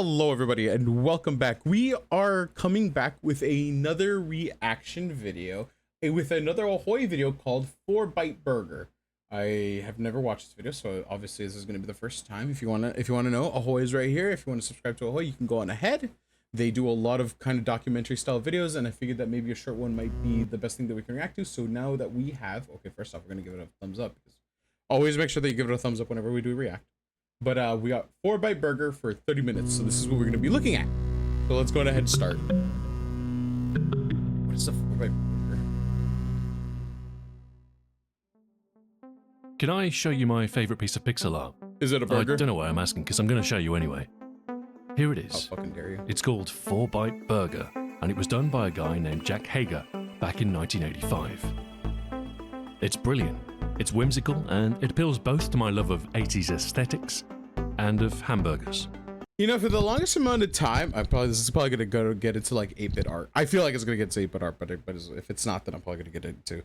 Hello everybody and welcome back. We are coming back with another reaction video, with another Ahoy video called Four-Byte Burger. I have never watched this video, so obviously this is going to be the first time. If you want to know, Ahoy is right here. If you want to subscribe to Ahoy, you can go on ahead. They do a lot of kind of documentary style videos, and I figured that maybe a short one might be the best thing that we can react to. So now that we have, okay, first off, we're going to give it a thumbs up, because always make sure that you give it a thumbs up whenever we do react. But we got Four-Byte Burger for 30 minutes, so this is what we're going to be looking at. So let's go ahead and start. What is a Four-Byte Burger? Can I show you my favorite piece of pixel art? Is it a burger? I don't know why I'm asking, because I'm going to show you anyway. Here it is. How fucking dare you. It's called Four-Byte Burger, and it was done by a guy named Jack Hager back in 1985. It's brilliant. It's whimsical, and it appeals both to my love of 80s aesthetics and of hamburgers. You know, for the longest amount of time, this is probably gonna get into like 8-bit art. I feel like it's gonna get to 8-bit art, but if it's not, then I'm probably gonna get into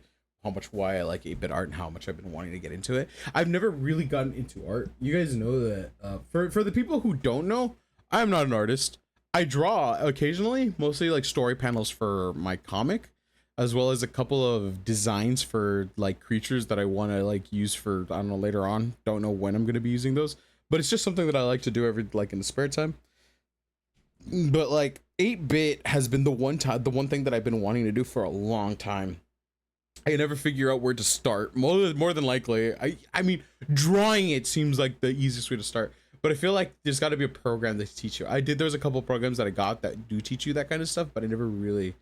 why I like 8-bit art and how much I've been wanting to get into it. I've never really gotten into art. You guys know that. For the people who don't know, I'm not an artist. I draw occasionally, mostly like story panels for my comic, as well as a couple of designs for like creatures that I want to like use for, I don't know, later on. Don't know when I'm going to be using those, but it's just something that I like to do every, like in the spare time. But like 8-bit has been the one thing that I've been wanting to do for a long time. I can never figure out where to start. More than likely, I mean, drawing it seems like the easiest way to start, but I feel like there's got to be a program that teach you. There's a couple of programs that I got that do teach you that kind of stuff, but I never really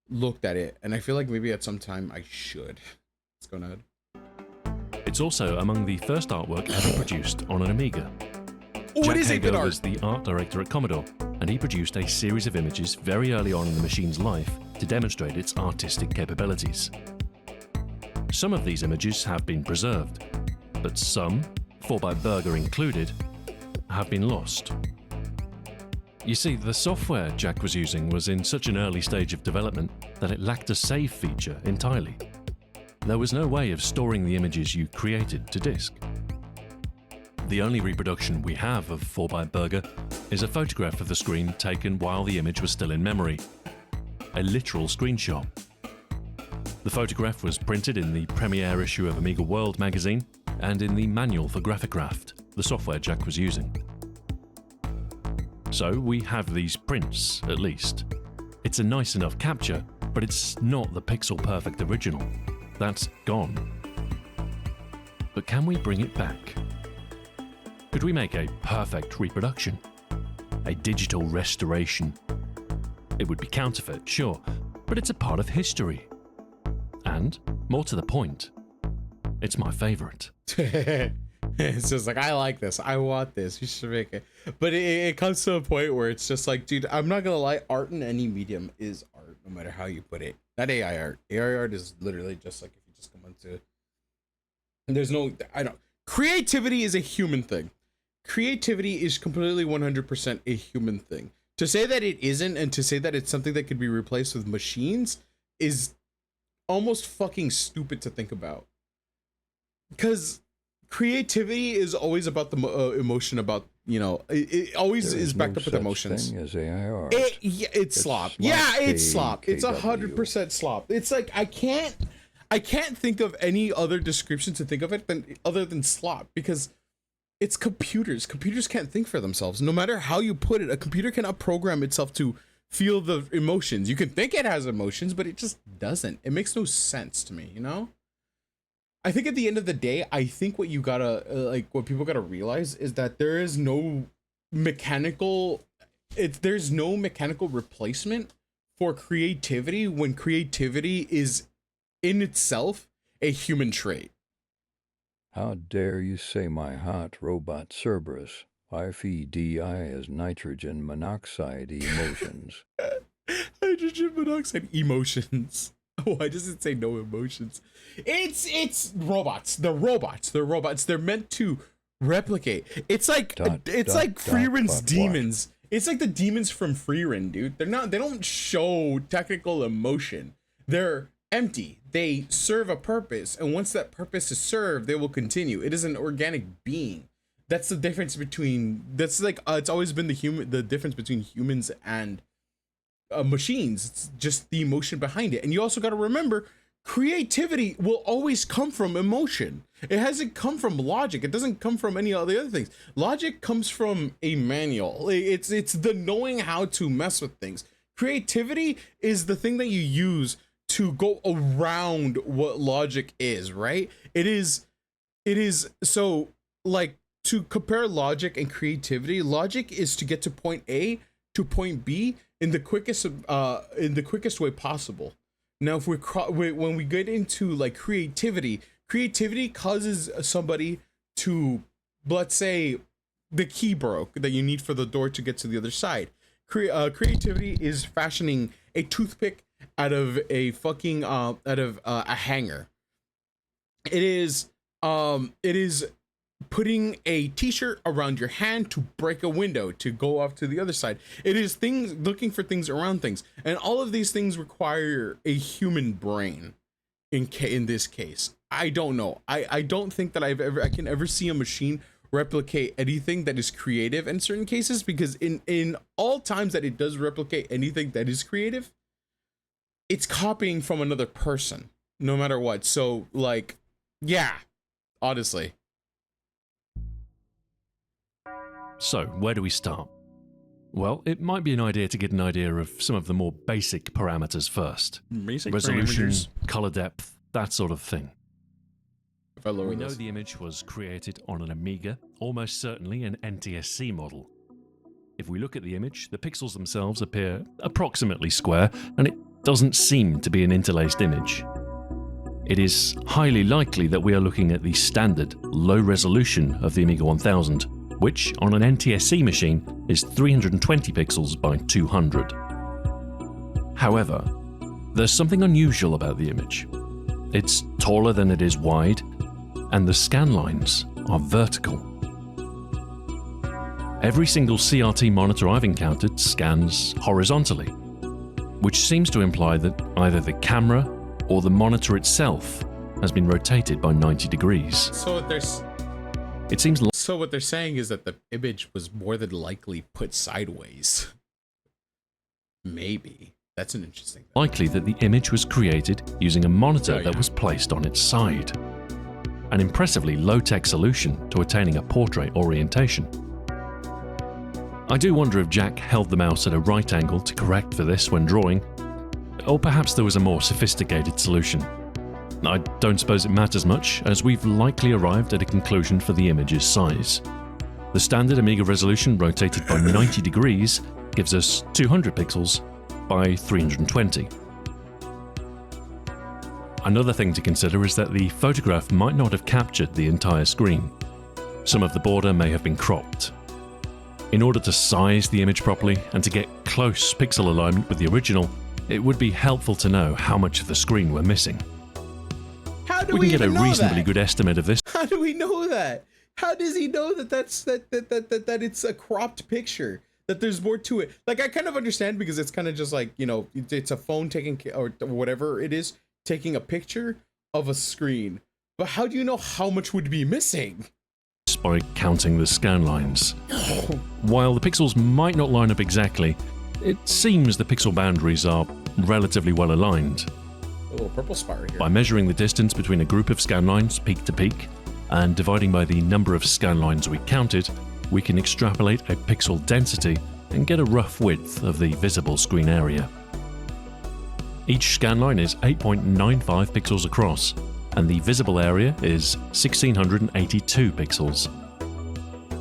looked at it, and I feel like maybe at some time I should. Let's go ahead. It's also among the first artwork ever produced on an Amiga. What is 8-bit Jack Hager art? was the art director at Commodore, and he produced a series of images very early on in the machine's life to demonstrate its artistic capabilities. Some of these images have been preserved, but some, Four-Byte Burger included, have been lost. You see, the software Jack was using was in such an early stage of development that it lacked a save feature entirely. There was no way of storing the images you created to disk. The only reproduction we have of Four-Byte Burger is a photograph of the screen taken while the image was still in memory. A literal screenshot. The photograph was printed in the premiere issue of Amiga World magazine and in the manual for Graphicraft, the software Jack was using. So we have these prints, at least. It's a nice enough capture, but it's not the pixel-perfect original. That's gone. But can we bring it back? Could we make a perfect reproduction? A digital restoration? It would be counterfeit, sure, but it's a part of history. And, more to the point, it's my favorite. It's just like, I like this, I want this, you should make it. But it comes to a point where it's just like, dude, I'm not gonna lie, art in any medium is art, no matter how you put it. Not AI art. AI art is literally just like, if you just come into, and there's no, creativity is a human thing. Creativity is completely 100% a human thing. To say that it isn't, and to say that it's something that could be replaced with machines, is almost fucking stupid to think about. Because creativity is always about the emotion, about, you know, it always is backed up with emotions. It's slop. Yeah, it's slop. It's 100% slop. It's like, I can't think of any other description to think of it other than slop, because it's computers. Computers can't think for themselves. No matter how you put it, a computer cannot program itself to feel the emotions. You can think it has emotions, but it just doesn't. It makes no sense to me, you know? I think at the end of the day, I think what you gotta, what people gotta realize is that there is no mechanical, there's no mechanical replacement for creativity when creativity is in itself a human trait. How dare you say my hot robot Cerberus FEDI as nitrogen monoxide emotions? Hydrogen monoxide emotions. Why does it say no emotions? It's robots. They're robots. They're robots. They're meant to replicate. It's like Freeren's demons. It's like the demons from Freeren, dude. They don't show technical emotion. They're empty. They serve a purpose, and once that purpose is served, they will continue. It is an organic being. That's the difference between, that's like, it's always been the difference between humans and machines. It's just the emotion behind it. And you also got to remember, creativity will always come from emotion. It hasn't come from logic. It doesn't come from any of the other things. Logic comes from a manual. It's the knowing how to mess with things. Creativity is the thing that you use to go around what logic is, right? It is so, like, to compare logic and creativity, logic is to get to point A to point B in the quickest way possible. Now, if when we get into like creativity causes somebody to, let's say, the key broke that you need for the door to get to the other side. Creativity is fashioning a toothpick out of a fucking a hanger. It is putting a t-shirt around your hand to break a window to go off to the other side. It is looking for things around things, and all of these things require a human brain. In this case, I don't know. I don't think that I can ever see a machine replicate anything that is creative in certain cases, because in all times that it does replicate anything that is creative, it's copying from another person, no matter what. So, like, yeah, honestly. So, where do we start? Well, it might be an idea to get an idea of some of the more basic parameters first. Basic resolution, parameters. color depth, that sort of thing. If I lower We know this. the image was created on an Amiga, almost certainly an NTSC model. If we look at the image, the pixels themselves appear approximately square, and it doesn't seem to be an interlaced image. It is highly likely that we are looking at the standard low resolution of the Amiga 1000, which on an NTSC machine is 320 pixels by 200. However, there's something unusual about the image. It's taller than it is wide, and the scan lines are vertical. Every single CRT monitor I've encountered scans horizontally, which seems to imply that either the camera or the monitor itself has been rotated by 90 degrees. So what they're saying is that the image was more than likely put sideways. Maybe. That's an interesting thing. Likely that the image was created using a monitor Oh, yeah. that was placed on its side. An impressively low-tech solution to attaining a portrait orientation. I do wonder if Jack held the mouse at a right angle to correct for this when drawing, or perhaps there was a more sophisticated solution. I don't suppose it matters much, as we've likely arrived at a conclusion for the image's size. The standard Amiga resolution rotated by 90 degrees gives us 200 pixels by 320. Another thing to consider is that the photograph might not have captured the entire screen. Some of the border may have been cropped. In order to size the image properly and to get close pixel alignment with the original, it would be helpful to know how much of the screen we're missing. How do We we can get a even know reasonably that? good estimate of this. How do we know that? How does he know that that it's a cropped picture? That there's more to it? Like, I kind of understand, because it's kind of just like, you know, it's a phone taking, or whatever it is, taking a picture of a screen. But how do you know how much would be missing? By counting the scan lines. While the pixels might not line up exactly, it seems the pixel boundaries are relatively well aligned. A little purple spot right here. By measuring the distance between a group of scan lines peak to peak and dividing by the number of scan lines we counted, we can extrapolate a pixel density and get a rough width of the visible screen area. Each scan line is 8.95 pixels across, and the visible area is 1682 pixels,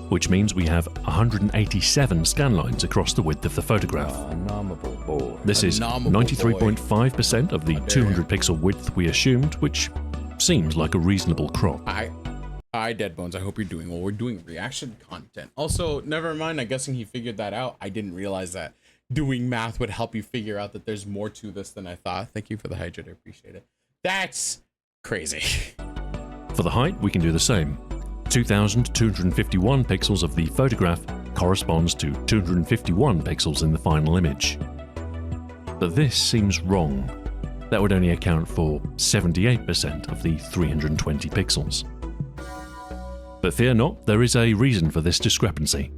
which means we have 187 scan lines across the width of the photograph. Phenomenal boy. This is Phenomenal 93.5% of the 200 pixel width we assumed, which seems like a reasonable crop. Hi, Dead Bones. I hope you're doing well. We're doing reaction content. Also, never mind. I'm guessing he figured that out. I didn't realize that doing math would help you figure out that there's more to this than I thought. Thank you for the hydrate. I appreciate it. That's crazy. For the height, we can do the same. 2251 pixels of the photograph corresponds to 251 pixels in the final image. But this seems wrong. That would only account for 78% of the 320 pixels. But fear not, there is a reason for this discrepancy.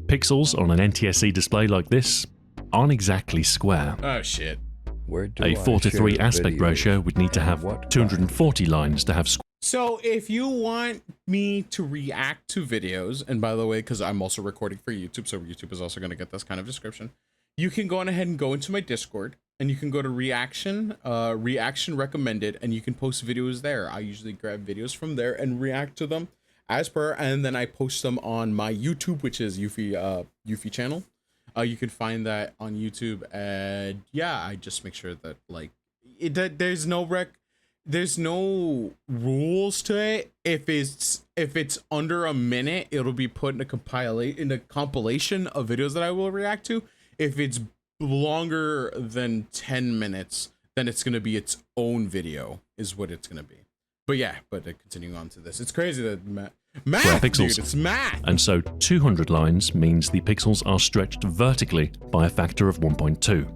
Pixels on an NTSC display like this aren't exactly square. Oh shit. Where do A I 4:3 share aspect videos ratio would need to and have what 240 lines to have So if you want me to react to videos, and by the way, because I'm also recording for YouTube, so YouTube is also going to get this kind of description, you can go on ahead and go into my Discord, and you can go to reaction recommended, and you can post videos there. I usually grab videos from there and react to them as per, and then I post them on my YouTube, which is Yuffie channel. You can find that on YouTube, and yeah, I just make sure that like there's no rules to it. If it's under a minute, it'll be put in a compilation of videos that I will react to. If it's longer than 10 minutes, then it's gonna be its own video, is what it's gonna be. But yeah, continuing on to this, it's crazy that math, pixels. dude, it's math. And so 200 lines means the pixels are stretched vertically by a factor of 1.2.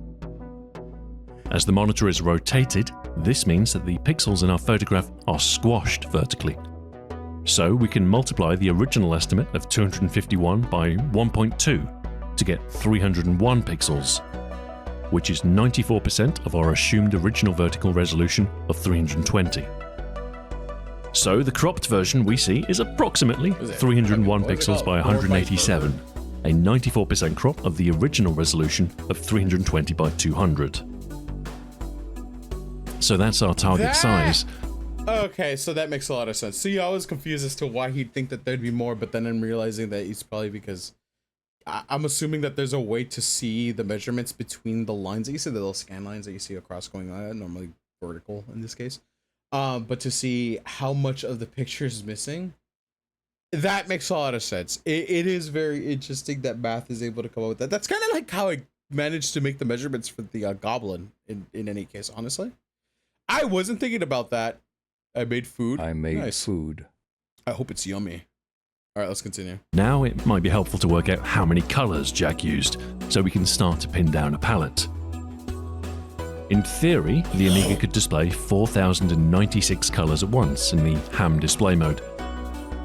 As the monitor is rotated, this means that the pixels in our photograph are squashed vertically. So we can multiply the original estimate of 251 by 1.2 to get 301 pixels, which is 94% of our assumed original vertical resolution of 320. So the cropped version we see is approximately 301 pixels by 187, a 94% crop of the original resolution of 320 by 200. So that's our target size. Okay, so that makes a lot of sense. See, I was confused as to why he'd think that there'd be more, but then I'm realizing that it's probably because I'm assuming that there's a way to see the measurements between the lines that you see, the little scan lines that you see across going on, normally vertical in this case. But to see how much of the picture is missing, that makes a lot of sense. It is very interesting that math is able to come up with that. That's kind of like how I managed to make the measurements for the goblin in any case, honestly. I wasn't thinking about that. I made food. I made food. I hope it's yummy. All right, let's continue. Now it might be helpful to work out how many colors Jack used, so we can start to pin down a palette. In theory, the Amiga could display 4,096 colors at once in the ham display mode.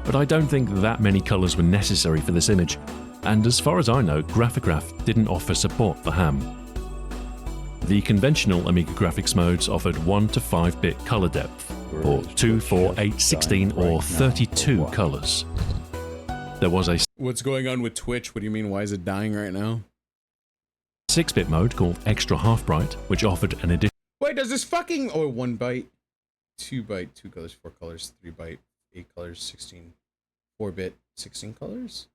But I don't think that many colors were necessary for this image, and as far as I know, Graphicraft didn't offer support for ham. The conventional Amiga graphics modes offered 1 to 5-bit color depth, or 2, 4, 8, 16, or 32 colors. There was a What's going on with Twitch? What do you mean? Why is it dying right now? 6-bit mode called Extra Half Bright, which offered an additional Wait, does this fucking 1 byte, 2 byte, 2 colors, 4 colors, 3 byte, 8 colors, 16, 4-bit, 16 colors?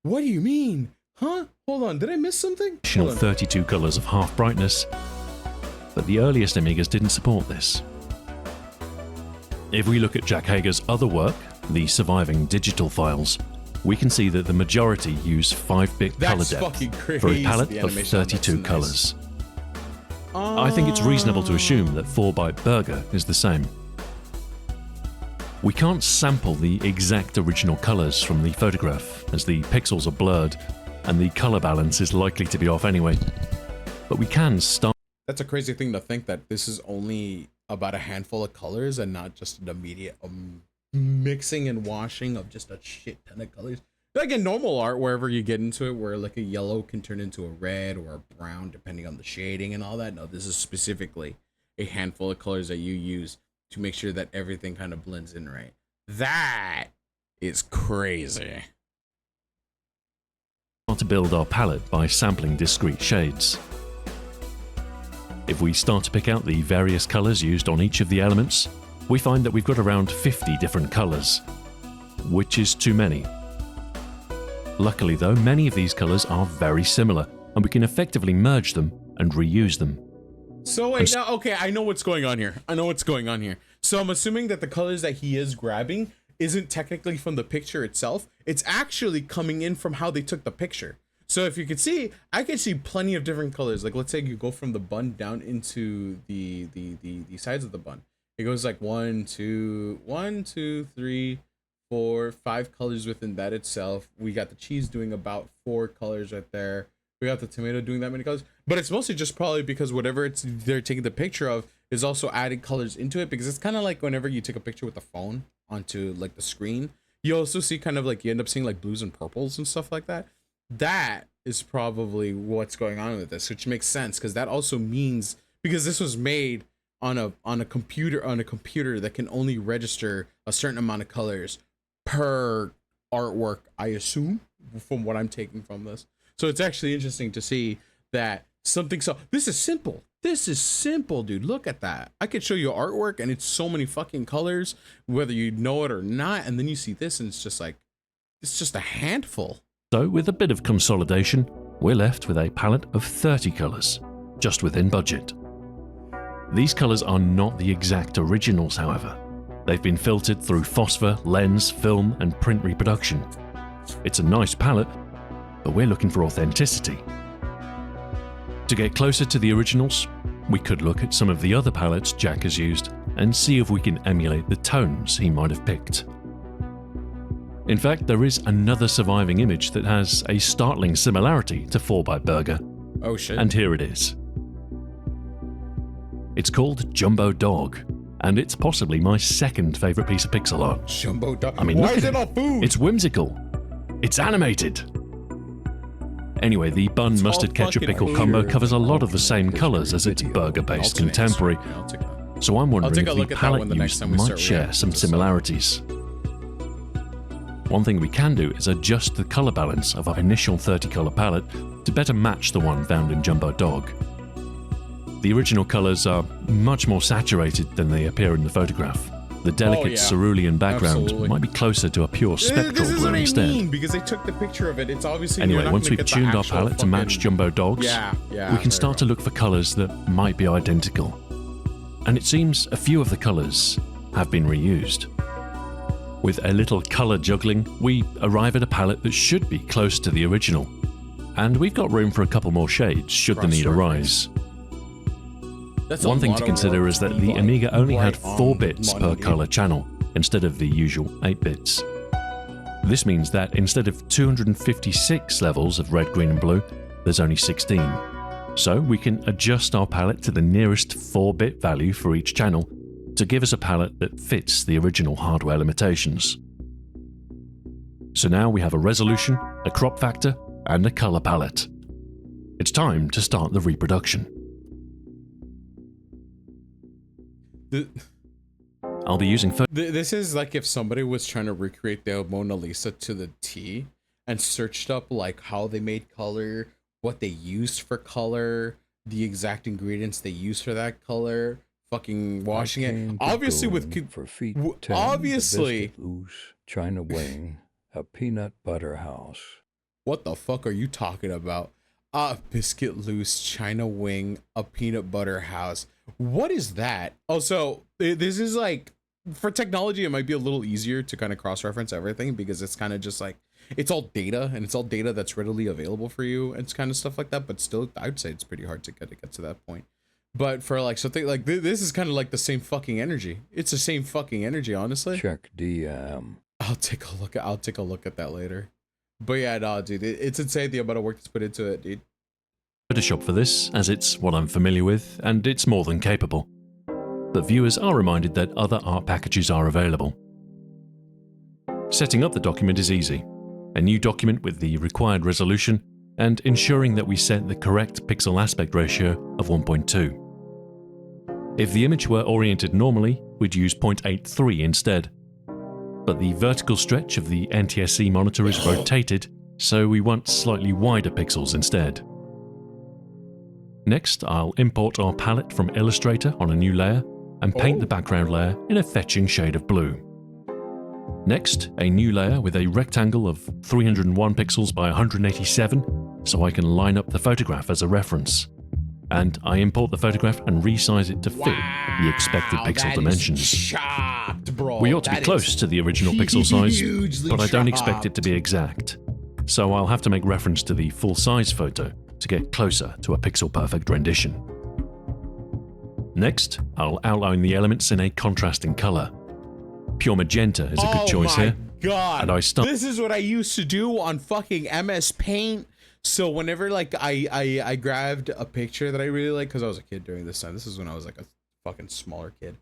What do you mean? Huh? Hold on, did I miss something? 32 colors of half brightness, but the earliest Amigas didn't support this. If we look at Jack Hager's other work, the surviving digital files, we can see that the majority use 5-bit color depth for a palette of 32 colors. I think it's reasonable to assume that 4-Byte Burger is the same. We can't sample the exact original colors from the photograph, as the pixels are blurred and the color balance is likely to be off anyway. But we can start. That's a crazy thing to think, that this is only about a handful of colors and not just an immediate mixing and washing of just a shit ton of colors. Like in normal art, wherever you get into it, where like a yellow can turn into a red or a brown depending on the shading and all that. No, this is specifically a handful of colors that you use to make sure that everything kind of blends in right. That is crazy. To build our palette by sampling discrete shades. If we start to pick out the various colors used on each of the elements, we find that we've got around 50 different colors, which is too many. Luckily though, many of these colors are very similar, and we can effectively merge them and reuse them. So wait, now, okay, I know what's going on here. So I'm assuming that the colors that he is grabbing isn't technically from the picture itself. It's actually coming in from how they took the picture. So if you can see, I can see plenty of different colors. Like let's say you go from the bun down into the sides of the bun. It goes like 1, 2, 3, 4, 5 colors within that itself. We got the cheese doing about 4 colors right there. We got the tomato doing that many colors. But it's mostly just probably because whatever they're taking the picture of is also adding colors into it, because it's kind of like whenever you take a picture with the phone onto like the screen, you also see kind of like, you end up seeing like blues and purples and stuff like that. That is probably what's going on with this, which makes sense, because that also means, because this was made on a computer that can only register a certain amount of colors per artwork, I assume, from what I'm taking from this. So it's actually interesting to see that something, so this is simple. This is simple, dude. Look at that. I could show you artwork and it's so many fucking colors, whether you know it or not, and then you see this and it's just like, it's just a handful. So with a bit of consolidation, we're left with a palette of 30 colours, just within budget. These colours are not the exact originals, however. They've been filtered through phosphor, lens, film and print reproduction. It's a nice palette, but we're looking for authenticity. To get closer to the originals, we could look at some of the other palettes Jack has used and see if we can emulate the tones he might have picked. In fact, there is another surviving image that has a startling similarity to 4-Byte Burger. Oh shit. And here it is. It's called Jumbo Dog, and it's possibly my second favourite piece of pixel art. Jumbo Dog. I mean, why look is at it all food? It's whimsical. It's animated. Anyway, the bun It's all mustard ketchup fucking pickle food. combo covers a lot of the same colours as its burger-based Alternate contemporary, history. I'll take that. so I'm wondering take if a the look at that one palette the next used time we might start share reacting some to stuff. similarities. One thing we can do is adjust the colour balance of our initial 30-colour palette to better match the one found in Jumbo Dog. The original colours are much more saturated than they appear in the photograph. The delicate yeah. cerulean background Absolutely. might be closer to a pure spectral This is blue what I instead. mean, because they took the picture of it. It's obviously Anyway, you're not once gonna we've get the tuned our actual palette to match fucking- Jumbo Dog's, Yeah, we there can start to go. look for colours that might be identical. And it seems a few of the colours have been reused. With a little colour juggling, we arrive at a palette that should be close to the original. And we've got room for a couple more shades should the need arise. That's a One thing lot to of consider work is that to the be, Amiga only right had 4 on bits per money. colour channel, instead of the usual 8 bits. This means that instead of 256 levels of red, green and blue, there's only 16. So we can adjust our palette to the nearest 4-bit value for each channel to give us a palette that fits the original hardware limitations. So now we have a resolution, a crop factor and a colour palette. It's time to start the reproduction. I'll be using This is like if somebody was trying to recreate the Mona Lisa to the T and searched up like how they made color, what they used for color, the exact ingredients they used for that color, fucking washing it. Obviously with for feet w- 10, obviously- the biscuit loose, China wing, a peanut butter house. what the fuck are you talking about? A biscuit loose, China wing, a peanut butter house. What is that? Also, this is like, for technology, it might be a little easier to kind of cross-reference everything because it's kind of just like, it's all data and it's all data that's readily available for you and it's kind of stuff like that. But still, I'd say it's pretty hard to get to that point. But for like something like this is kind of like the same fucking energy. It's the same fucking energy, honestly. Check DM. I'll take a look at that later. But yeah, no, dude, it's insane the amount of work that's put into it, dude. Photoshop for this, as it's what I'm familiar with, and it's more than capable. But viewers are reminded that other art packages are available. Setting up the document is easy. A new document with the required resolution, and ensuring that we set the correct pixel aspect ratio of 1.2. If the image were oriented normally, we'd use 0.83 instead. But the vertical stretch of the NTSC monitor is rotated, so we want slightly wider pixels instead. Next, I'll import our palette from Illustrator on a new layer and paint the background layer in a fetching shade of blue. Next, a new layer with a rectangle of 301 pixels by 187, so I can line up the photograph as a reference. And I import the photograph and resize it to fit the expected pixel dimensions. Chopped, bro. We ought to be close to the original pixel size, hugely but I don't expect it to chopped. be exact. So I'll have to make reference to the full-size photo to get closer to a pixel-perfect rendition. Next, I'll outline the elements in a contrasting color. Pure magenta is a good choice here. God. And I start. This is what I used to do on fucking MS Paint. So whenever like I grabbed a picture that I really like, because I was a kid during this time. This is when I was like a fucking smaller kid.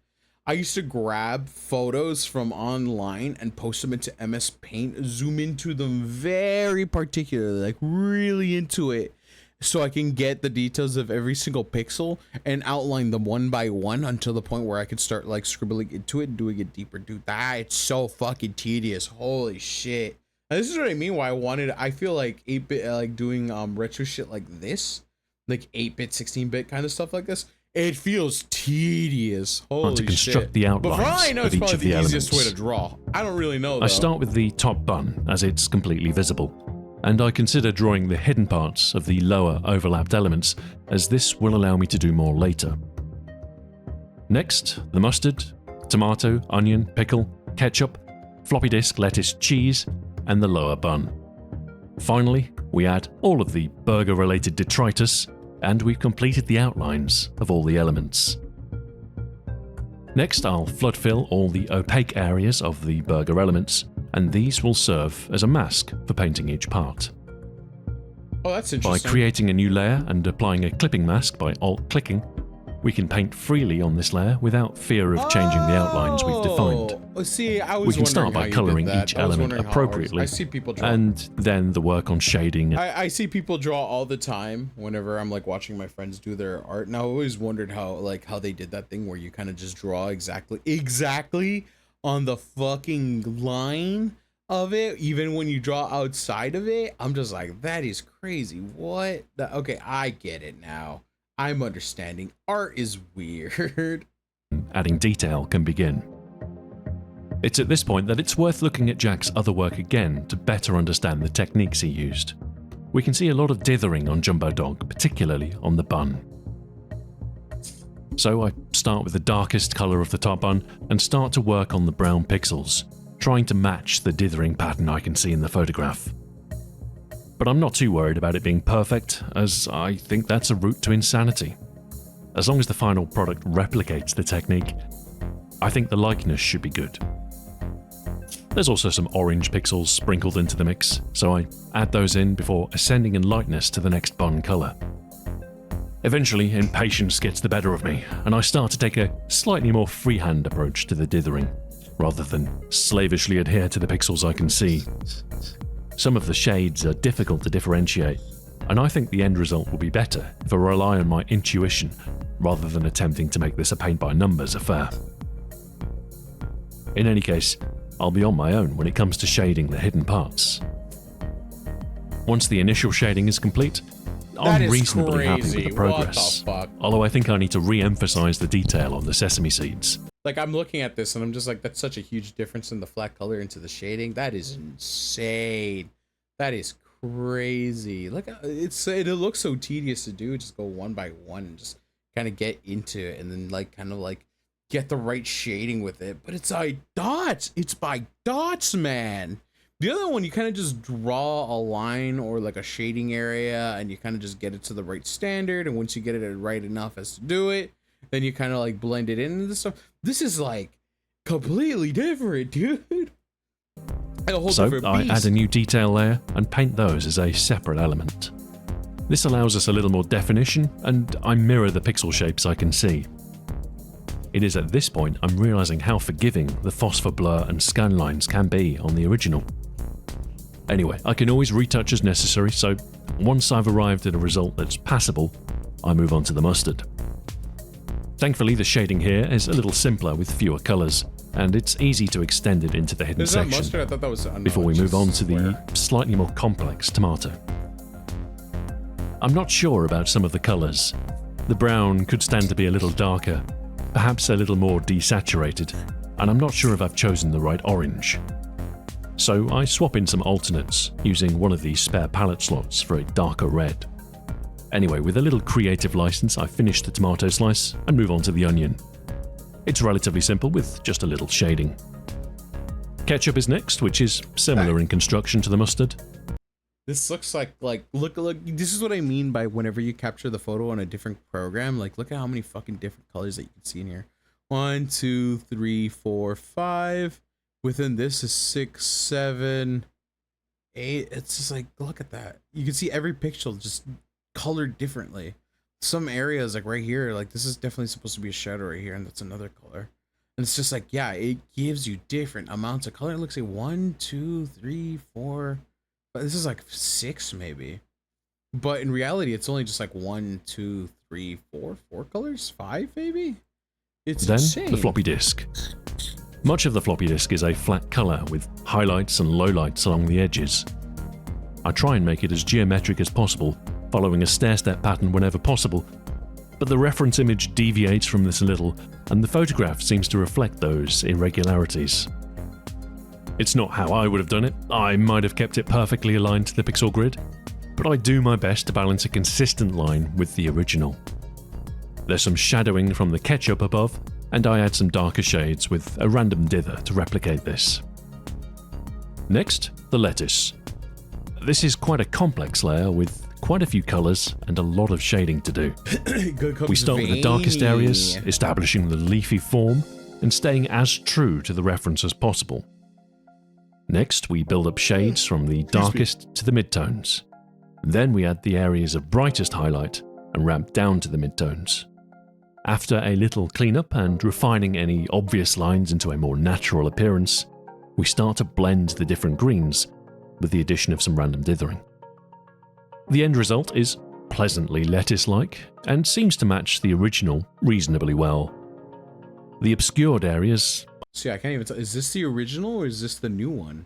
I used to grab photos from online and post them into MS Paint, zoom into them very particularly, like really into it, so I can get the details of every single pixel and outline them one by one until the point where I could start like scribbling into it and doing it deeper. Dude, it's so fucking tedious. Holy shit. And this is what I mean why I feel like 8-bit, like doing retro shit like this, like 8-bit, 16-bit kind of stuff like this. It feels tedious. Holy to construct shit. the But for all outlines I know, of it's each probably of the the easiest way elements. to draw. I don't really know though. I start with the top bun, as it's completely visible, and I consider drawing the hidden parts of the lower overlapped elements, as this will allow me to do more later. Next, the mustard, tomato, onion, pickle, ketchup, floppy disk, lettuce, cheese, and the lower bun. Finally, we add all of the burger-related detritus, and we've completed the outlines of all the elements. Next, I'll flood fill all the opaque areas of the burger elements, and these will serve as a mask for painting each part. Oh, that's By interesting. creating a new layer and applying a clipping mask by alt-clicking, we can paint freely on this layer without fear of changing the outlines we've defined. Oh, see, I was We can start wondering by how you colouring did that. each I was element wondering how appropriately, I see people draw. and then the work on shading. I see people draw all the time whenever I'm like watching my friends do their art, and I always wondered how they did that thing where you kind of just draw exactly on the fucking line of it, even when you draw outside of it. I'm just like, that is crazy. What? Okay, I get it now. I'm understanding. Art is weird. Adding detail can begin. It's at this point that it's worth looking at Jack's other work again to better understand the techniques he used. We can see a lot of dithering on Jumbo Dog, particularly on the bun. So I start with the darkest colour of the top bun and start to work on the brown pixels, trying to match the dithering pattern I can see in the photograph. But I'm not too worried about it being perfect, as I think that's a route to insanity. As long as the final product replicates the technique, I think the likeness should be good. There's also some orange pixels sprinkled into the mix, so I add those in before ascending in lightness to the next bun colour. Eventually, impatience gets the better of me, and I start to take a slightly more freehand approach to the dithering, rather than slavishly adhere to the pixels I can see. Some of the shades are difficult to differentiate, and I think the end result will be better if I rely on my intuition rather than attempting to make this a paint-by-numbers affair. In any case, I'll be on my own when it comes to shading the hidden parts. Once the initial shading is complete, That I'm is reasonably happy with crazy. the progress, What the fuck? although I think I need to re-emphasize the detail on the sesame seeds. Like, I'm looking at this and I'm just like, that's such a huge difference in the flat color into the shading. That is insane. That is crazy. Like, it looks so tedious to do. Just go one by one and just kind of get into it, and then like kind of like get the right shading with it. But it's by dots. It's by dots, man. The other one, you kind of just draw a line or like a shading area, and you kind of just get it to the right standard. And once you get it right enough as to do it, then you kind of like blend it into the stuff. This is like completely different, dude. Like a whole So different I beast. add a new detail layer and paint those as a separate element. This allows us a little more definition, and I mirror the pixel shapes I can see. It is at this point I'm realizing how forgiving the phosphor blur and scan lines can be on the original. Anyway, I can always retouch as necessary, so once I've arrived at a result that's passable, I move on to the mustard. Thankfully, the shading here is a little simpler with fewer colours, and it's easy to extend it into the hidden Is that section mustard? I thought that was before we move on to the slightly more complex tomato. I'm not sure about some of the colours. The brown could stand to be a little darker, perhaps a little more desaturated, and I'm not sure if I've chosen the right orange. So I swap in some alternates, using one of these spare palette slots for a darker red. Anyway, with a little creative license, I finish the tomato slice and move on to the onion. It's relatively simple with just a little shading. Ketchup is next, which is similar in construction to the mustard. This looks like look. This is what I mean by whenever you capture the photo on a different program. Like, look at how many fucking different colors that you can see in here. 1, 2, 3, 4, 5. Within this is 6, 7, 8. It's just like, look at that. You can see every pixel just colored differently. Some areas like right here, like this is definitely supposed to be a shadow right here, and that's another color. And it's just like, yeah, it gives you different amounts of color. It looks like 1, 2, 3, 4, but this is like 6 maybe. But in reality, it's only just like 1, 2, 3, 4 colors, 5 maybe. It's Then insane. the floppy disk. Much of the floppy disk is a flat color with highlights and lowlights along the edges. I try and make it as geometric as possible, following a stair-step pattern whenever possible, but the reference image deviates from this a little, and the photograph seems to reflect those irregularities. It's not how I would have done it. I might have kept it perfectly aligned to the pixel grid, but I do my best to balance a consistent line with the original. There's some shadowing from the ketchup above, and I add some darker shades with a random dither to replicate this. Next, the lettuce. This is quite a complex layer with quite a few colours and a lot of shading to do. We start with the darkest areas, establishing the leafy form and staying as true to the reference as possible. Next, we build up shades from the darkest to the midtones. Then we add the areas of brightest highlight and ramp down to the midtones. After a little cleanup and refining any obvious lines into a more natural appearance, we start to blend the different greens with the addition of some random dithering. The end result is pleasantly lettuce-like and seems to match the original reasonably well. The obscured areas... See, I can't even tell. Is this the original or is this the new one?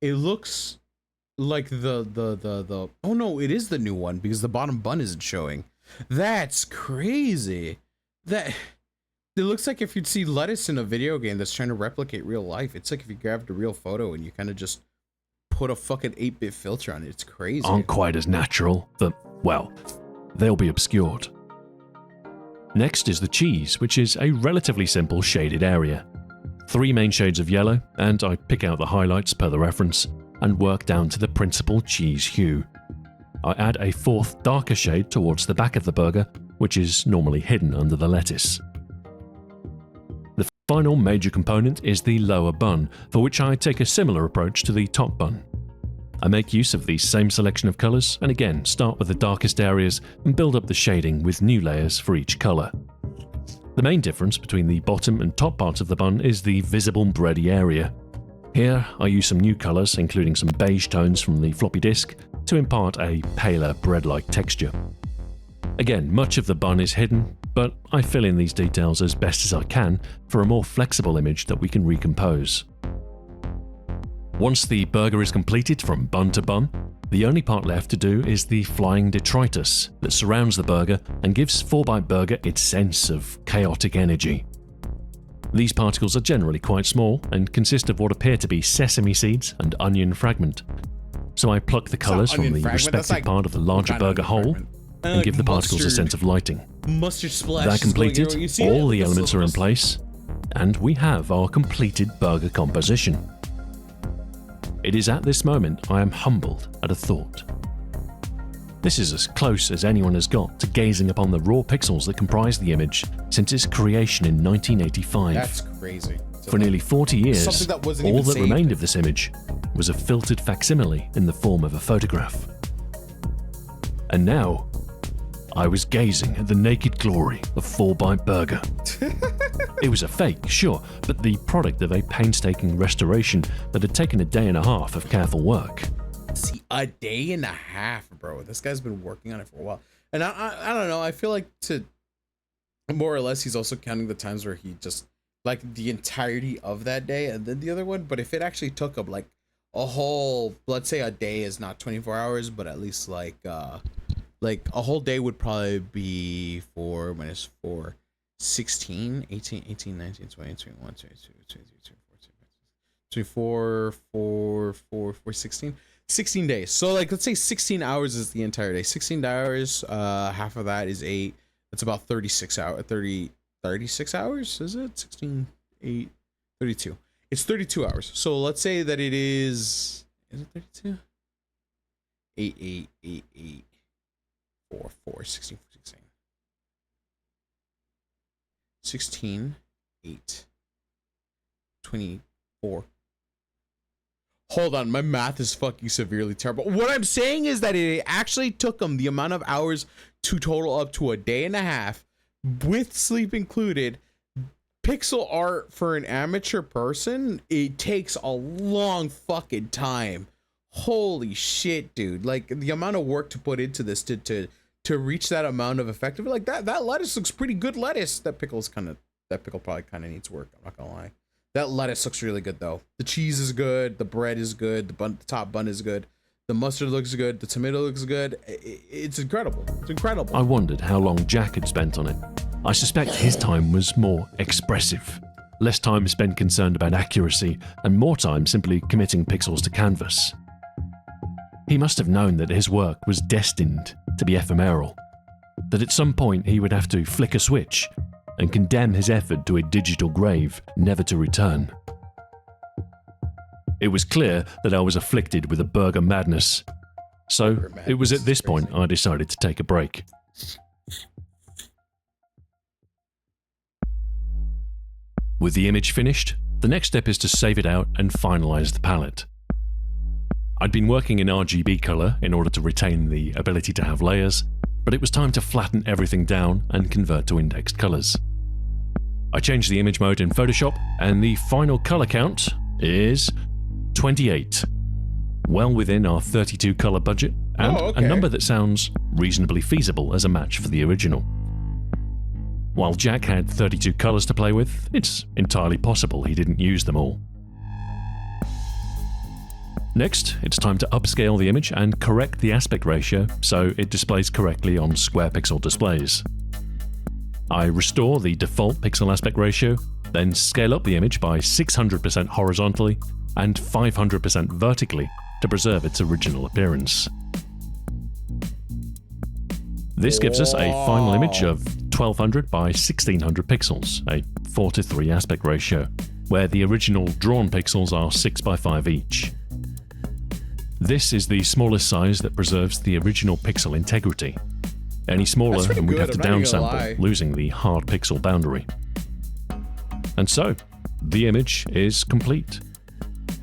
It looks like the oh no, it is the new one because the bottom bun isn't showing. That's crazy. That it looks like if you'd see lettuce in a video game that's trying to replicate real life. It's like if you grabbed a real photo and you kind of just put a fucking 8-bit filter on it. It's crazy. aren't quite as natural. Well, they'll be obscured. Next is the cheese, which is a relatively simple shaded area. 3 main shades of yellow, and I pick out the highlights per the reference and work down to the principal cheese hue. I add a 4th darker shade towards the back of the burger, which is normally hidden under the lettuce. The final major component is the lower bun, for which I take a similar approach to the top bun. I make use of the same selection of colours and again start with the darkest areas and build up the shading with new layers for each colour. The main difference between the bottom and top parts of the bun is the visible bready area. Here I use some new colours, including some beige tones from the floppy disk, to impart a paler bread-like texture. Again, much of the bun is hidden, but I fill in these details as best as I can for a more flexible image that we can recompose. Once the burger is completed from bun to bun, the only part left to do is the flying detritus that surrounds the burger and gives 4-Byte Burger its sense of chaotic energy. These particles are generally quite small and consist of what appear to be sesame seeds and onion fragment. So I pluck the colours from the respective part of the larger burger whole and give the particles a sense of lighting. Mustard splash. That completed, all the elements are in place, and we have our completed burger composition. It is at this moment I am humbled at a thought. This is as close as anyone has got to gazing upon the raw pixels that comprise the image since its creation in 1985. That's crazy. For nearly 40 years, all that saved. remained of this image was a filtered facsimile in the form of a photograph. And now, I was gazing at the naked glory of 4-Byte Burger. It was a fake, sure, but the product of a painstaking restoration that had taken a day and a half of careful work. See, a day and a half, bro. This guy's been working on it for a while. And I don't know. I feel like to more or less he's also counting the times where he just like the entirety of that day and then the other one. But if it actually took up like a whole, let's say a day is not 24 hours, but at least like a whole day would probably be 4 minus 4, 16, 18, 19, 20, 21, 22, 23, 24, 16. 16 days. So like let's say 16 hours is the entire day. 16 hours, half of that is 8. That's about 36 hours, is it? 16, 8, 32. It's 32 hours. So let's say that it is it 32? 8, 8, 8, 8, 4, 4, 16, 16. 16, 8, 24. Hold on, my math is fucking severely terrible. What I'm saying is that it actually took them the amount of hours to total up to a day and a half with sleep included pixel art for an amateur person, it takes a long fucking time. Holy shit, dude. Like the amount of work to put into this to reach that amount of effective, like that lettuce looks pretty good lettuce. That pickle probably kind of needs work, I'm not gonna lie. That lettuce looks really good though. The cheese is good, the bread is good, the top bun is good, the mustard looks good, the tomato looks good. It's incredible. It's incredible. I wondered how long Jack had spent on it. I suspect his time was more expressive. Less time spent concerned about accuracy, and more time simply committing pixels to canvas. He must have known that his work was destined to be ephemeral, that at some point he would have to flick a switch and condemn his effort to a digital grave, never to return. It was clear that I was afflicted with a burger madness, so it was at this point I decided to take a break. With the image finished, the next step is to save it out and finalize the palette. I'd been working in RGB color in order to retain the ability to have layers, but it was time to flatten everything down and convert to indexed colors. I changed the image mode in Photoshop, and the final color count is 28. Well within our 32 color budget, and a number that sounds reasonably feasible as a match for the original. While Jack had 32 colors to play with, it's entirely possible he didn't use them all. Next, it's time to upscale the image and correct the aspect ratio so it displays correctly on square pixel displays. I restore the default pixel aspect ratio, then scale up the image by 600% horizontally and 500% vertically to preserve its original appearance. This gives us a final image of 1200 by 1600 pixels, a 4:3 aspect ratio, where the original drawn pixels are 6 by 5 each. This is the smallest size that preserves the original pixel integrity. Any smaller and we'd have to downsample, losing the hard pixel boundary. And so, the image is complete.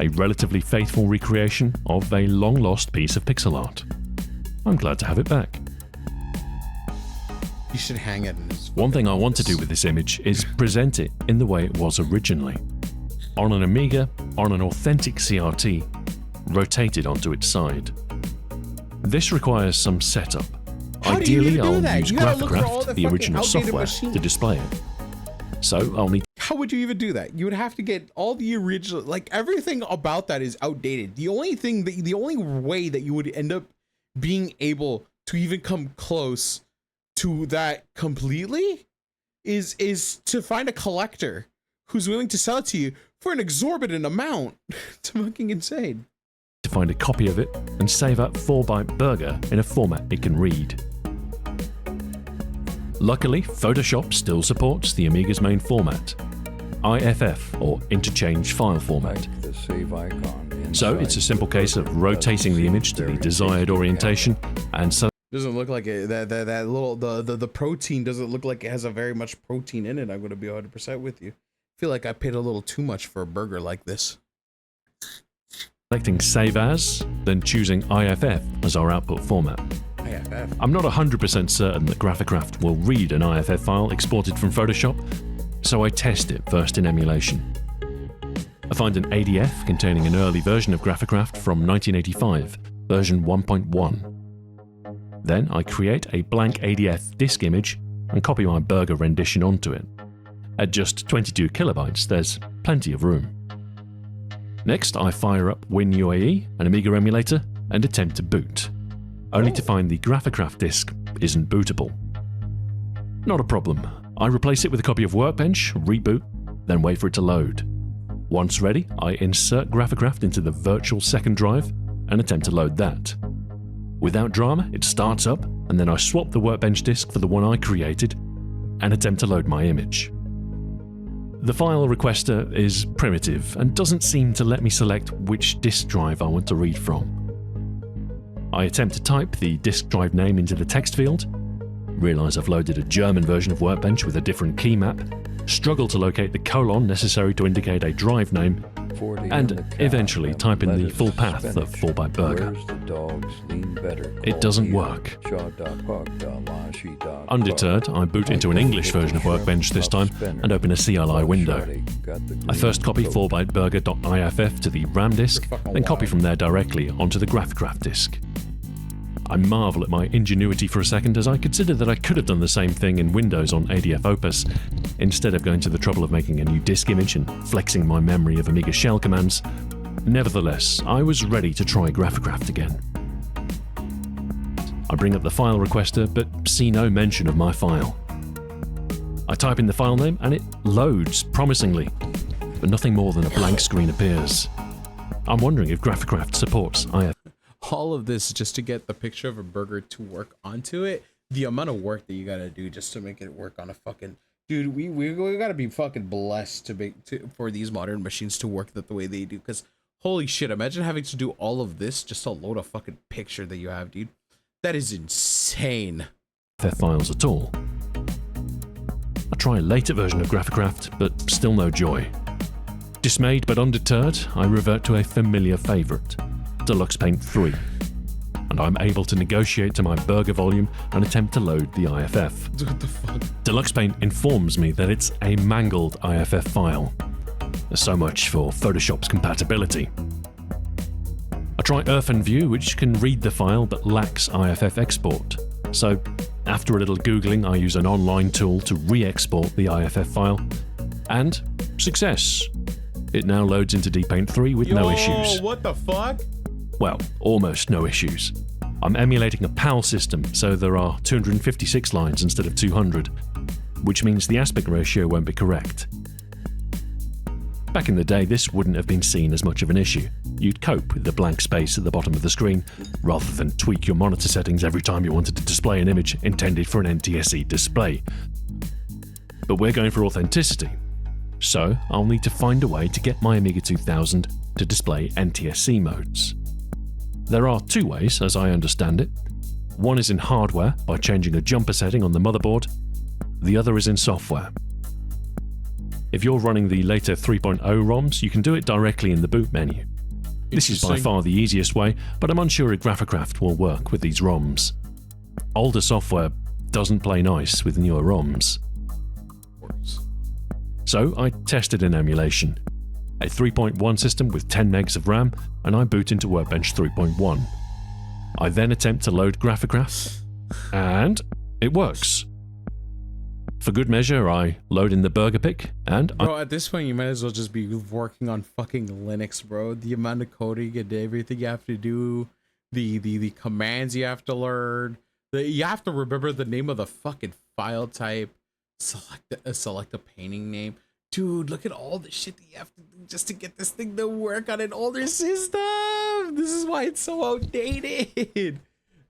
A relatively faithful recreation of a long-lost piece of pixel art. I'm glad to have it back. You should hang it in his... One thing I want to do with this image is present it in the way it was originally. On an Amiga, on an authentic CRT, rotated onto its side. This requires some setup. Ideally, I'll use GraphCraft, the original software, to display it. So I'll need... How would you even do that? You would have to get all the original... Like, everything about that is outdated. The only way that you would end up being able to even come close to that completely is to find a collector who's willing to sell it to you for an exorbitant amount. It's fucking insane. To find a copy of it and save up 4-byte burger in a format it can read. Luckily, Photoshop still supports the Amiga's main format, IFF or interchange file format. The save icon so it's a simple case of rotating the image to the desired orientation and so doesn't look like it, that little the protein doesn't look like it has a very much protein in it. I'm going to be 100% with you. I feel like I paid a little too much for a burger like this. Selecting Save As, then choosing IFF as our output format. IFF. I'm not 100% certain that GraphCraft will read an IFF file exported from Photoshop, so I test it first in emulation. I find an ADF containing an early version of GraphCraft from 1985, version 1.1. Then I create a blank ADF disk image and copy my burger rendition onto it. At just 22 kilobytes, there's plenty of room. Next, I fire up WinUAE, an Amiga emulator, and attempt to boot, only to find the GraphCraft disk isn't bootable. Not a problem. I replace it with a copy of Workbench, reboot, then wait for it to load. Once ready, I insert GraphCraft into the virtual second drive and attempt to load that. Without drama, it starts up, and then I swap the Workbench disk for the one I created and attempt to load my image. The file requester is primitive and doesn't seem to let me select which disk drive I want to read from. I attempt to type the disk drive name into the text field, realize I've loaded a German version of Workbench with a different key map, struggle to locate the colon necessary to indicate a drive name, 40 and on the cow, eventually them type in the lettuce, full path of spinach. 4-Byte Burger. Where's the dogs lean better? It doesn't work. Undeterred, I boot into an English version of Workbench this time and open a CLI window. I first copy 4byteburger.iff to the RAM disk, then copy from there directly onto the GraphCraft disk. I marvel at my ingenuity for a second as I consider that I could have done the same thing in Windows on ADF Opus, instead of going to the trouble of making a new disk image and flexing my memory of Amiga shell commands. Nevertheless, I was ready to try GraphCraft again. I bring up the file requester, but see no mention of my file. I type in the file name and it loads promisingly, but nothing more than a blank screen appears. I'm wondering if GraphCraft supports IF. All of this just to get the picture of a burger to work onto it. The amount of work that you gotta do just to make it work on a fucking dude. We gotta be fucking blessed for these modern machines to work the way they do. Because holy shit, imagine having to do all of this just to load a fucking picture that you have, dude. That is insane. Files at all. I try a later version of GraphCraft, but still no joy. Dismayed but undeterred, I revert to a familiar favourite, Deluxe Paint 3, and I'm able to negotiate to my burger volume and attempt to load the IFF. What the fuck? Deluxe Paint informs me that it's a mangled IFF file. So much for Photoshop's compatibility. I try View, which can read the file but lacks IFF export. So, after a little googling, I use an online tool to re-export the IFF file, and success! It now loads into DPaint 3 with no issues. What the fuck? Well, almost no issues. I'm emulating a PAL system, so there are 256 lines instead of 200, which means the aspect ratio won't be correct. Back in the day, this wouldn't have been seen as much of an issue. You'd cope with the blank space at the bottom of the screen, rather than tweak your monitor settings every time you wanted to display an image intended for an NTSC display. But we're going for authenticity, so I'll need to find a way to get my Amiga 2000 to display NTSC modes. There are two ways, as I understand it. One is in hardware, by changing a jumper setting on the motherboard. The other is in software. If you're running the later 3.0 ROMs, you can do it directly in the boot menu. This is by far the easiest way, but I'm unsure if GraphCraft will work with these ROMs. Older software doesn't play nice with newer ROMs. So I tested an emulation. A 3.1 system with 10 megs of RAM, and I boot into Workbench 3.1. I then attempt to load GraphCraft, and it works. For good measure, I load in the burger pick, and bro, at this point, you might as well just be working on fucking Linux, bro. The amount of coding and everything you have to do, the commands you have to learn, you have to remember the name of the fucking file type, select a painting name. Dude, look at all the shit that you have to do just to get this thing to work on an older system. This is why it's so outdated.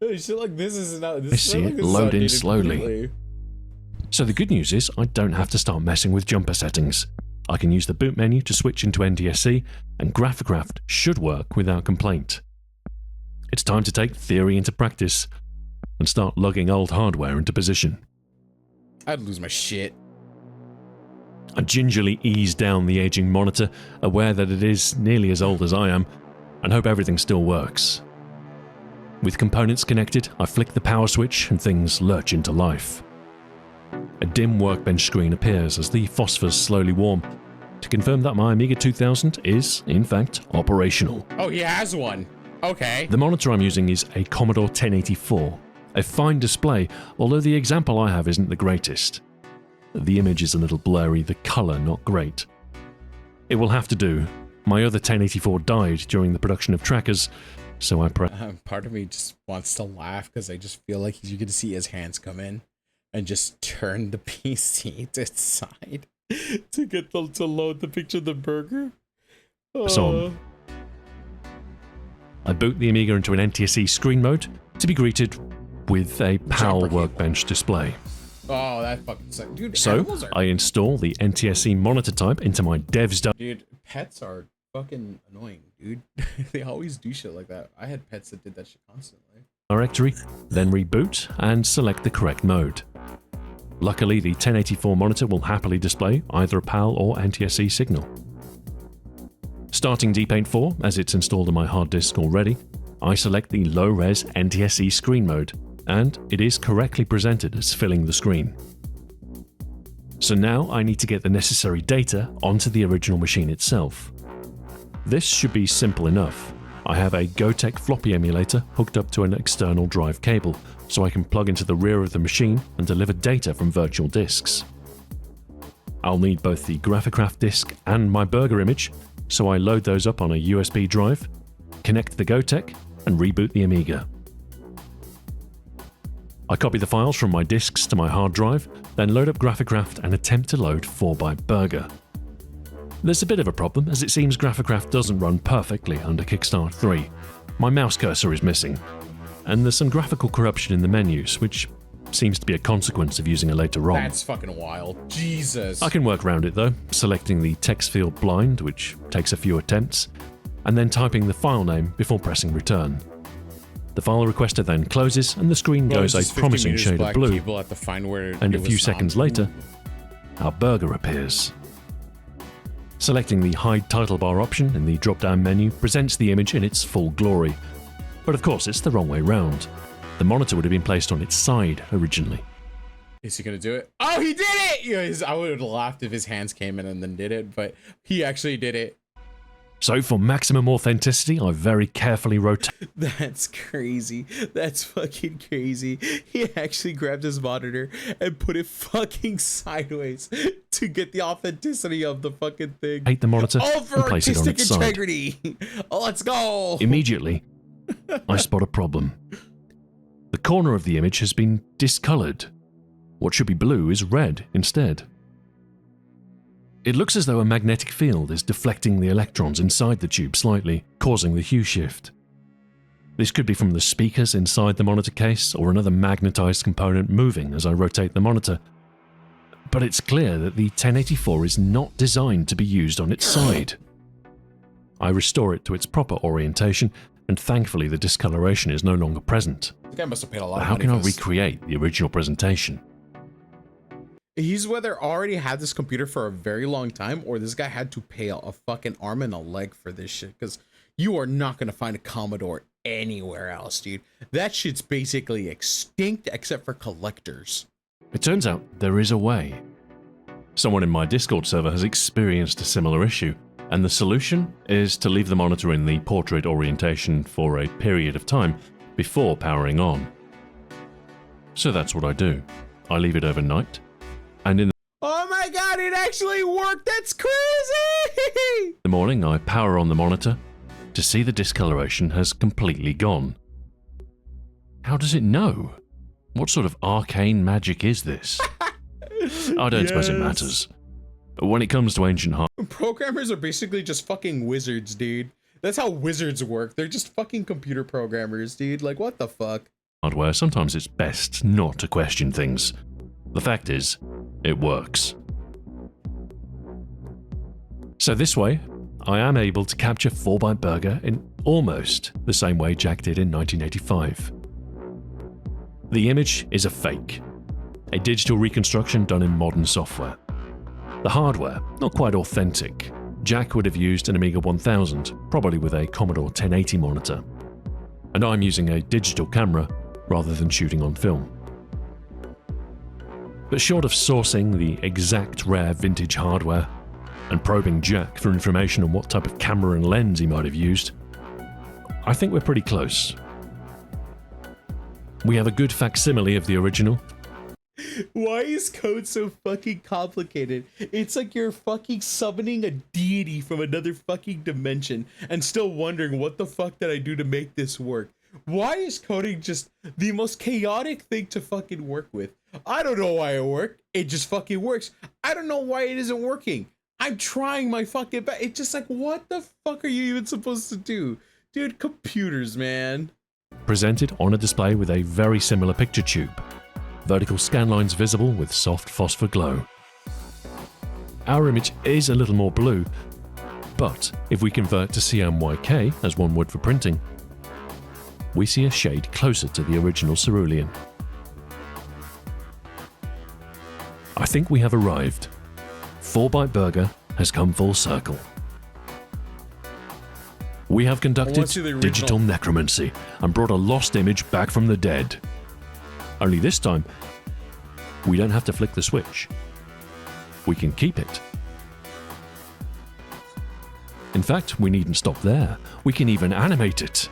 Shit like this is not. I see it load in slowly. So the good news is I don't have to start messing with jumper settings. I can use the boot menu to switch into NTSC, and GraphCraft should work without complaint. It's time to take theory into practice and start lugging old hardware into position. I'd lose my shit. I gingerly ease down the aging monitor, aware that it is nearly as old as I am, and hope everything still works. With components connected, I flick the power switch and things lurch into life. A dim Workbench screen appears as the phosphors slowly warm, to confirm that my Amiga 2000 is, in fact, operational. Oh, he has one. Okay. The monitor I'm using is a Commodore 1084, a fine display, although the example I have isn't the greatest. The image is a little blurry, the colour not great. It will have to do. My other 1084 died during the production of Trackers, so I part of me just wants to laugh because I just feel like you can see his hands come in and just turn the PC to its side to get them to load the picture of the burger. So I boot the Amiga into an NTSC screen mode to be greeted with a PAL Workbench display. Oh, that fucking sucks. Dude, so I install the NTSC monitor type into my devs. Dude, pets are fucking annoying, dude. They always do shit like that. I had pets that did that shit constantly. Directory, then reboot and select the correct mode. Luckily, the 1084 monitor will happily display either a PAL or NTSC signal. Starting dpaint 4, as it's installed on my hard disk already, I select the low-res NTSC screen mode, and it is correctly presented as filling the screen. So now I need to get the necessary data onto the original machine itself. This should be simple enough. I have a Gotek floppy emulator hooked up to an external drive cable, so I can plug into the rear of the machine and deliver data from virtual disks. I'll need both the Graphicraft disk and my burger image, so I load those up on a USB drive, connect the Gotek, and reboot the Amiga. I copy the files from my disks to my hard drive, then load up Graphicraft and attempt to load 4-Byte Burger. There's a bit of a problem, as it seems Graphicraft doesn't run perfectly under Kickstart 3. My mouse cursor is missing, and there's some graphical corruption in the menus, which seems to be a consequence of using a later ROM. That's fucking wild. Jesus. I can work around it though, selecting the text field blind, which takes a few attempts, and then typing the file name before pressing return. The file requester then closes and the screen goes a promising shade of blue, and a few seconds later, our burger appears. Selecting the hide title bar option in the drop-down menu presents the image in its full glory. But of course, it's the wrong way round. The monitor would have been placed on its side originally. Is he gonna do it? Oh, he did it! Yeah, I would have laughed if his hands came in and then did it, but he actually did it. So for maximum authenticity, I very carefully rotate. That's crazy. That's fucking crazy. He actually grabbed his monitor and put it fucking sideways to get the authenticity of the fucking thing. The monitor All and for place it on artistic its side. integrity. Oh, let's go. Immediately, I spot a problem. The corner of the image has been discolored. What should be blue is red instead. It looks as though a magnetic field is deflecting the electrons inside the tube slightly, causing the hue shift. This could be from the speakers inside the monitor case or another magnetized component moving as I rotate the monitor. But it's clear that the 1084 is not designed to be used on its side. I restore it to its proper orientation, and thankfully the discoloration is no longer present. The guy must have paid a lot But of how money can I for this. recreate the original presentation? He's whether already had this computer for a very long time, or this guy had to pay a fucking arm and a leg for this shit, because you are not going to find a Commodore anywhere else, dude. That shit's basically extinct except for collectors. It turns out there is a way. Someone in my Discord server has experienced a similar issue, and the solution is to leave the monitor in the portrait orientation for a period of time before powering on. So that's what I do. I leave it overnight, and in Oh my god, it actually worked! That's crazy! the morning I power on the monitor to see the discoloration has completely gone. How does it know? What sort of arcane magic is this? I don't suppose it matters. When it comes to ancient Programmers are basically just fucking wizards, dude. That's how wizards work. They're just fucking computer programmers, dude. Like, what the fuck? hardware, sometimes it's best not to question things. The fact is, it works. So this way, I am able to capture 4-Byte Burger in almost the same way Jack did in 1985. The image is a fake, a digital reconstruction done in modern software. The hardware, not quite authentic. Jack would have used an Amiga 1000, probably with a Commodore 1080 monitor. And I'm using a digital camera rather than shooting on film. But short of sourcing the exact rare vintage hardware and probing Jack for information on what type of camera and lens he might have used, I think we're pretty close. We have a good facsimile of the original. Why is code so fucking complicated? It's like you're fucking summoning a deity from another fucking dimension and still wondering what the fuck did I do to make this work? Why is coding just the most chaotic thing to fucking work with? I don't know why it worked. It just fucking works. I don't know why it isn't working. I'm trying my fucking best. It's just like, what the fuck are you even supposed to do? Dude, computers, man. Presented on a display with a very similar picture tube. Vertical scan lines visible with soft phosphor glow. Our image is a little more blue, but if we convert to CMYK, as one would for printing, we see a shade closer to the original cerulean. I think we have arrived. 4-Byte Burger has come full circle. We have I conducted wanna see the original. digital necromancy and brought a lost image back from the dead. Only this time, we don't have to flick the switch. We can keep it. In fact, we needn't stop there. We can even animate it,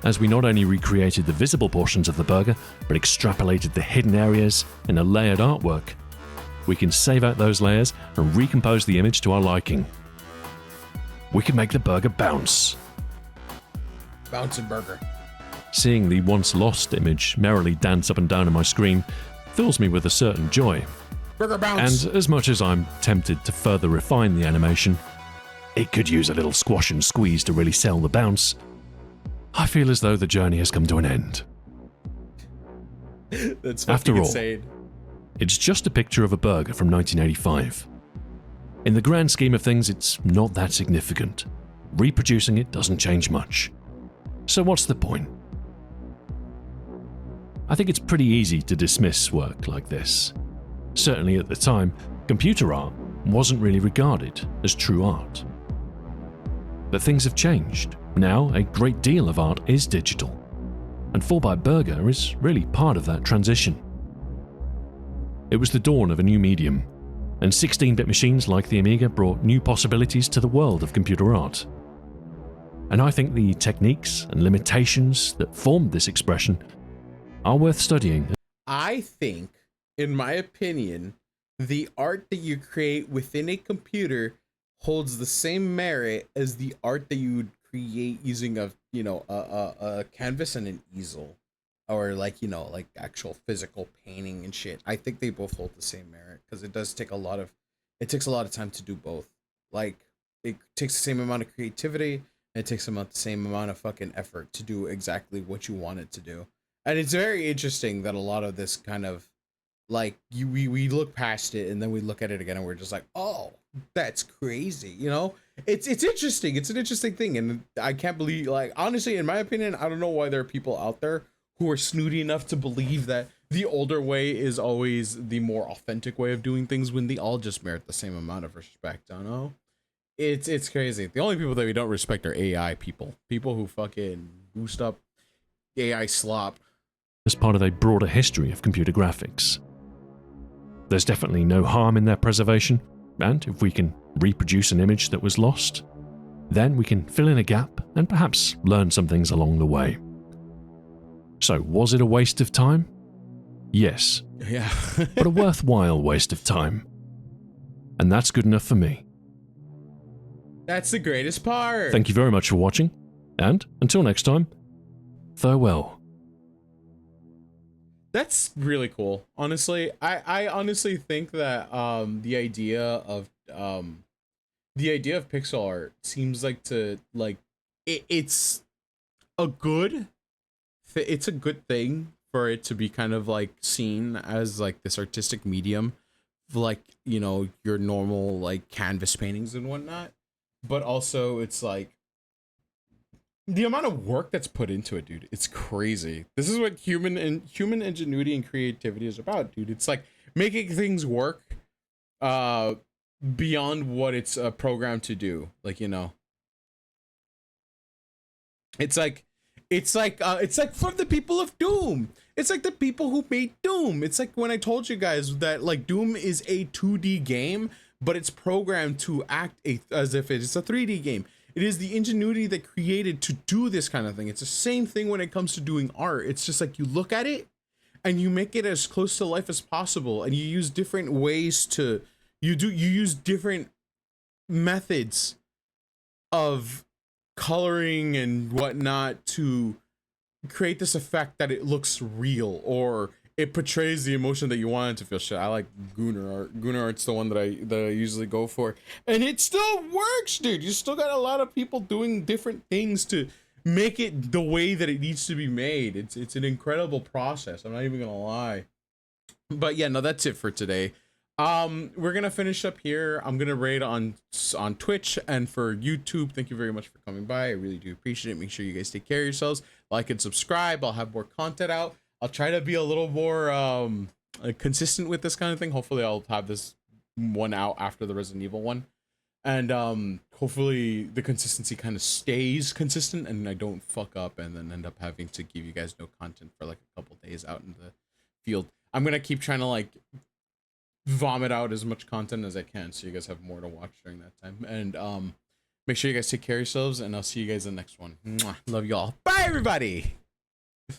as we not only recreated the visible portions of the burger, but extrapolated the hidden areas in a layered artwork. We can save out those layers and recompose the image to our liking. We can make the burger bounce. Bouncing burger. Seeing the once lost image merrily dance up and down on my screen fills me with a certain joy. Burger bounce. And as much as I'm tempted to further refine the animation, it could use a little squash and squeeze to really sell the bounce, I feel as though the journey has come to an end. That's After all, insane. It's just a picture of a burger from 1985. In the grand scheme of things, it's not that significant. Reproducing it doesn't change much. So what's the point? I think it's pretty easy to dismiss work like this. Certainly at the time, computer art wasn't really regarded as true art. But things have changed. Now, a great deal of art is digital. And 4-Byte Burger is really part of that transition. It was the dawn of a new medium, and 16-bit machines like the Amiga brought new possibilities to the world of computer art. And I think the techniques and limitations that formed this expression are worth studying. I think, in my opinion, the art that you create within a computer holds the same merit as the art that you would create using a canvas and an easel, or like actual physical painting and shit. I think they both hold the same merit because it takes a lot of time to do both. Like, it takes the same amount of creativity and it takes the same amount of fucking effort to do exactly what you want it to do. And it's very interesting that a lot of this kind of like we look past it and then we look at it again and we're just like, oh, that's crazy, It's interesting. It's an interesting thing, and I can't believe, like, honestly, in my opinion, I don't know why there are people out there who are snooty enough to believe that the older way is always the more authentic way of doing things when they all just merit the same amount of respect. I don't know. It's crazy. The only people that we don't respect are AI people who fucking boost up AI slop. As part of a broader history of computer graphics. There's definitely no harm in their preservation, and if we can reproduce an image that was lost, then we can fill in a gap and perhaps learn some things along the way. So, was it a waste of time? Yes. Yeah. But a worthwhile waste of time. And that's good enough for me. That's the greatest part. Thank you very much for watching, and until next time, farewell. That's really cool. Honestly, I honestly think that the idea of pixel art seems like it's a good thing for it to be kind of like seen as like this artistic medium, like, your normal like canvas paintings and whatnot. But also it's like the amount of work that's put into it, dude, it's crazy. This is what human ingenuity and creativity is about, dude. It's like making things work beyond what it's programmed to do. Like, it's like from the people of Doom. It's like the people who made Doom. It's like when I told you guys that like Doom is a 2D game, but it's programmed to act as if it's a 3D game. It is the ingenuity that created to do this kind of thing. It's the same thing when it comes to doing art. It's just like you look at it and you make it as close to life as possible, and you use different ways to you use different methods of coloring and whatnot to create this effect that it looks real, or it portrays the emotion that you want it to feel. Shit, I like Gooner art. Gooner art's the one that I usually go for, and it still works, dude. You still got a lot of people doing different things to make it the way that it needs to be made. It's an incredible process. I'm not even gonna lie. But yeah, no, that's it for today. We're gonna finish up here. I'm gonna raid on Twitch and for YouTube. Thank you very much for coming by. I really do appreciate it. Make sure you guys take care of yourselves. Like and subscribe. I'll have more content out. I'll try to be a little more consistent with this kind of thing. Hopefully I'll have this one out after the Resident Evil one. And hopefully the consistency kind of stays consistent and I don't fuck up and then end up having to give you guys no content for like a couple days out in the field. I'm gonna keep trying to like vomit out as much content as I can so you guys have more to watch during that time. And make sure you guys take care of yourselves and I'll see you guys in the next one. Mwah. Love y'all. Bye everybody.